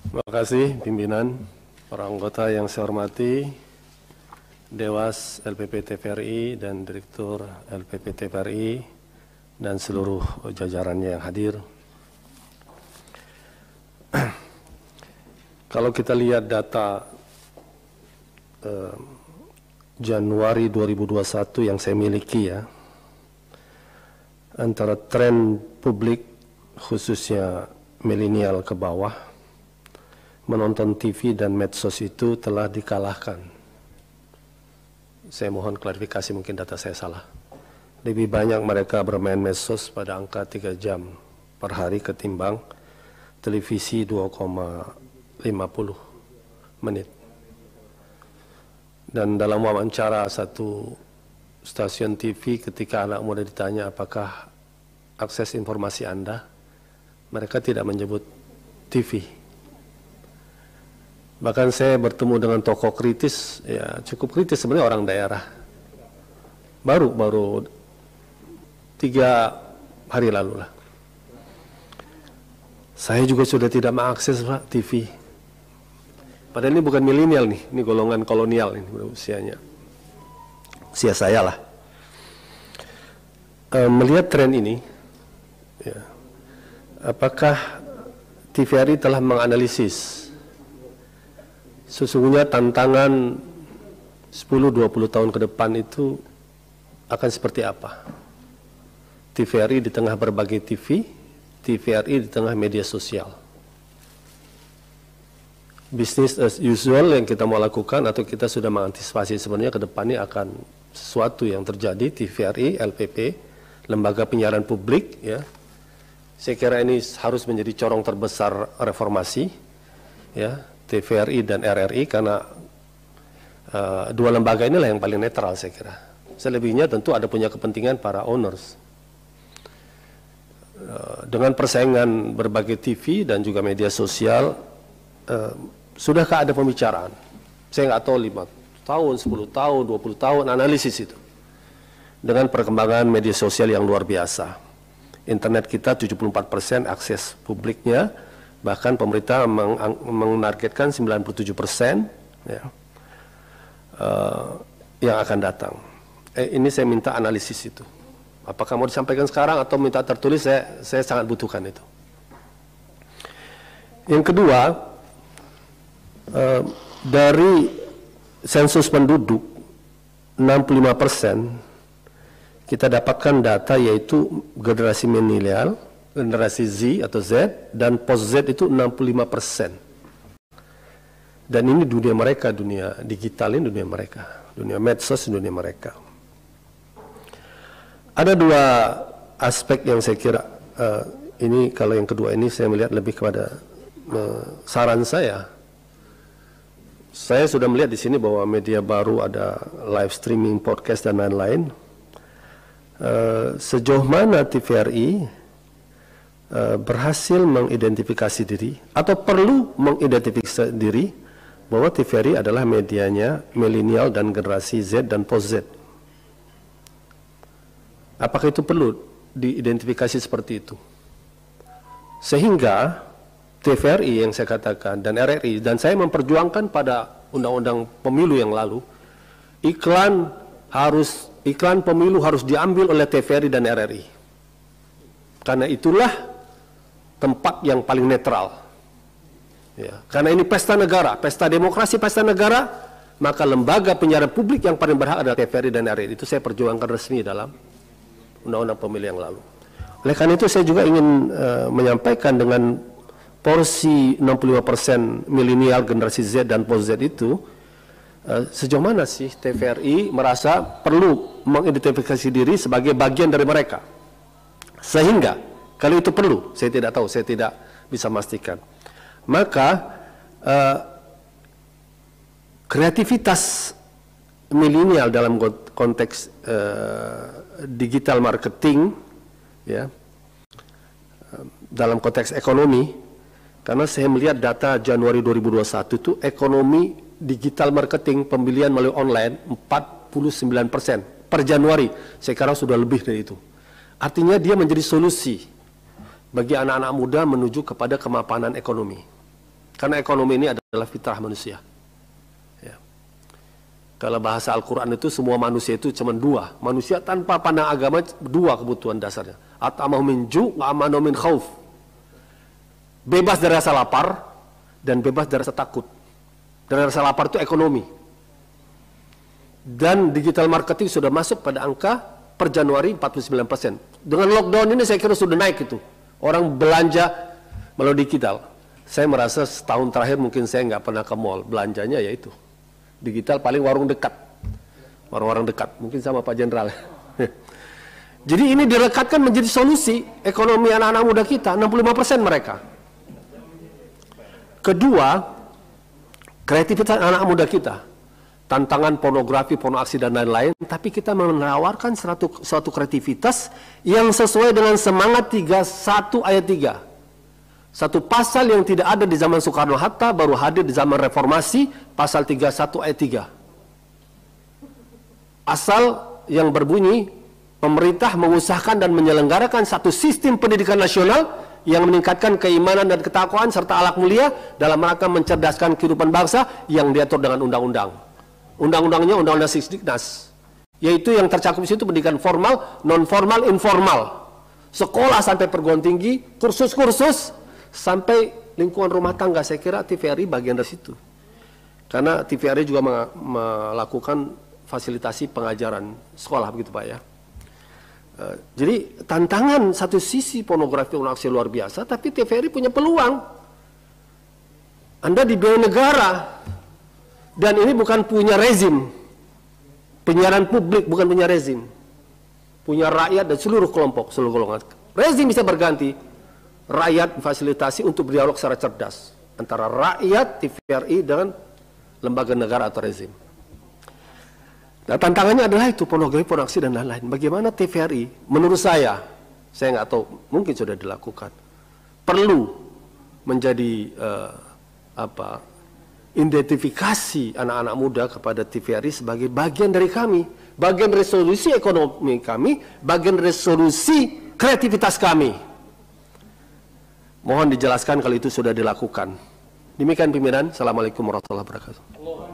Terima kasih pimpinan, para anggota yang saya hormati, Dewas LPP TVRI dan Direktur LPP TVRI dan seluruh jajarannya yang hadir. Kalau kita lihat data Januari 2021 yang saya miliki ya, antara tren publik khususnya milenial ke bawah menonton TV dan medsos itu telah dikalahkan. Saya mohon klarifikasi, mungkin data saya salah. Lebih banyak mereka bermain medsos pada angka 3 jam per hari ketimbang televisi 2,50 menit. Dan dalam wawancara satu stasiun TV ketika anak muda ditanya apakah akses informasi Anda, mereka tidak menyebut TV. Bahkan saya bertemu dengan tokoh kritis, ya cukup kritis sebenarnya, orang daerah. Baru 3 hari lalu lah. Saya juga sudah tidak mengakses Pak, TV. Padahal ini bukan milenial nih, ini golongan kolonial ini usianya. Usia saya lah. Melihat tren ini, ya, apakah TVRI telah menganalisis sesungguhnya tantangan 10-20 tahun ke depan itu akan seperti apa? TVRI di tengah berbagai TV, TVRI di tengah media sosial. Business as usual yang kita mau lakukan atau kita sudah mengantisipasi sebenarnya ke depannya akan sesuatu yang terjadi. TVRI, LPP, lembaga penyiaran publik, ya. Saya kira ini harus menjadi corong terbesar reformasi, ya. TVRI dan RRI, karena dua lembaga inilah yang paling netral saya kira. Selebihnya tentu ada punya kepentingan para owners. Dengan persaingan berbagai TV dan juga media sosial, sudahkah ada pembicaraan? Saya nggak tahu 5 tahun, 10 tahun, 20 tahun analisis itu. Dengan perkembangan media sosial yang luar biasa. Internet kita 74% akses publiknya, bahkan pemerintah menargetkan 97% ya, yang akan datang. Ini saya minta analisis itu. Apakah mau disampaikan sekarang atau minta tertulis, saya sangat butuhkan itu. Yang kedua, dari sensus penduduk 65% kita dapatkan data yaitu generasi milenial, generasi Z atau Z, dan post Z itu 65%. Dan ini dunia mereka, dunia digital ini dunia mereka, dunia medsos dunia mereka. Ada dua aspek yang saya kira, ini kalau yang kedua ini saya melihat lebih kepada saran saya. Saya sudah melihat di sini bahwa media baru ada live streaming, podcast dan lain-lain. Sejauh mana TVRI berhasil mengidentifikasi diri atau perlu mengidentifikasi diri bahwa TVRI adalah medianya milenial dan generasi Z dan post Z. Apakah itu perlu diidentifikasi seperti itu? Sehingga TVRI yang saya katakan dan RRI, dan saya memperjuangkan pada undang-undang pemilu yang lalu, iklan pemilu harus diambil oleh TVRI dan RRI. Karena itulah tempat yang paling netral. Ya, karena ini pesta negara, pesta demokrasi, pesta negara, maka lembaga penyiaran publik yang paling berhak adalah TVRI dan RRI. Itu saya perjuangkan resmi dalam undang-undang pemilu yang lalu. Oleh karena itu saya juga ingin menyampaikan dengan porsi 65% milenial, generasi Z dan post Z itu, sejauh mana sih TVRI merasa perlu mengidentifikasi diri sebagai bagian dari mereka. Sehingga kalau itu perlu, saya tidak tahu, saya tidak bisa memastikan. Maka kreativitas milenial dalam konteks digital marketing, ya, dalam konteks ekonomi, karena saya melihat data Januari 2021 itu ekonomi digital marketing pembelian melalui online 49% per Januari. Sekarang sudah lebih dari itu. Artinya dia menjadi solusi bagi anak-anak muda menuju kepada kemapanan ekonomi. Karena ekonomi ini adalah fitrah manusia. Ya. Kalau bahasa Al-Quran itu semua manusia itu cuma dua. Manusia tanpa pandang agama dua kebutuhan dasarnya. At'amahum min ju' wa amanahum min khauf. Bebas dari rasa lapar dan bebas dari rasa takut. Dari rasa lapar itu ekonomi. Dan digital marketing sudah masuk pada angka per Januari 49%. Dengan lockdown ini saya kira sudah naik itu. Orang belanja melalui digital. Saya merasa setahun terakhir mungkin saya nggak pernah ke mall. Belanjanya ya itu. Digital paling warung dekat. Warung-warung dekat. Mungkin sama Pak Jenderal. Jadi ini direkatkan menjadi solusi ekonomi anak-anak muda kita. 65% mereka. Kedua, kreativitas anak muda kita. Tantangan pornografi, pornoaksi dan lain-lain. Tapi kita menawarkan suatu kreativitas yang sesuai dengan semangat 31 ayat 3. Satu pasal yang tidak ada di zaman Soekarno-Hatta baru hadir di zaman reformasi, pasal 31 ayat 3. Pasal yang berbunyi, pemerintah mengusahakan dan menyelenggarakan satu sistem pendidikan nasional yang meningkatkan keimanan dan ketakwaan serta akhlak mulia dalam rangka mencerdaskan kehidupan bangsa yang diatur dengan undang-undang. Undang-undangnya Undang-Undang Sisdiknas, yaitu yang tercakup di situ pendidikan formal, non formal, informal. Sekolah sampai perguruan tinggi, kursus-kursus sampai lingkungan rumah tangga. Saya kira TVRI bagian dari situ. Karena TVRI juga melakukan fasilitasi pengajaran sekolah, begitu Pak ya. Jadi tantangan satu sisi pornografi pornografi luar biasa, tapi TVRI punya peluang. Anda dibiayai negara, dan ini bukan punya rezim. Penyiaran publik bukan punya rezim. Punya rakyat dan seluruh kelompok, seluruh golongan. Rezim bisa berganti. Rakyat fasilitasi untuk berdialog secara cerdas antara rakyat, TVRI dengan lembaga negara atau rezim. Nah, tantangannya adalah itu pornografi, pornografi dan lain-lain. Bagaimana TVRI? Menurut saya nggak tahu, mungkin sudah dilakukan. Perlu menjadi identifikasi anak-anak muda kepada TVRI sebagai bagian dari kami, bagian resolusi ekonomi kami, bagian resolusi kreativitas kami. Mohon dijelaskan kalau itu sudah dilakukan. Demikian pimpinan. Assalamualaikum warahmatullahi wabarakatuh.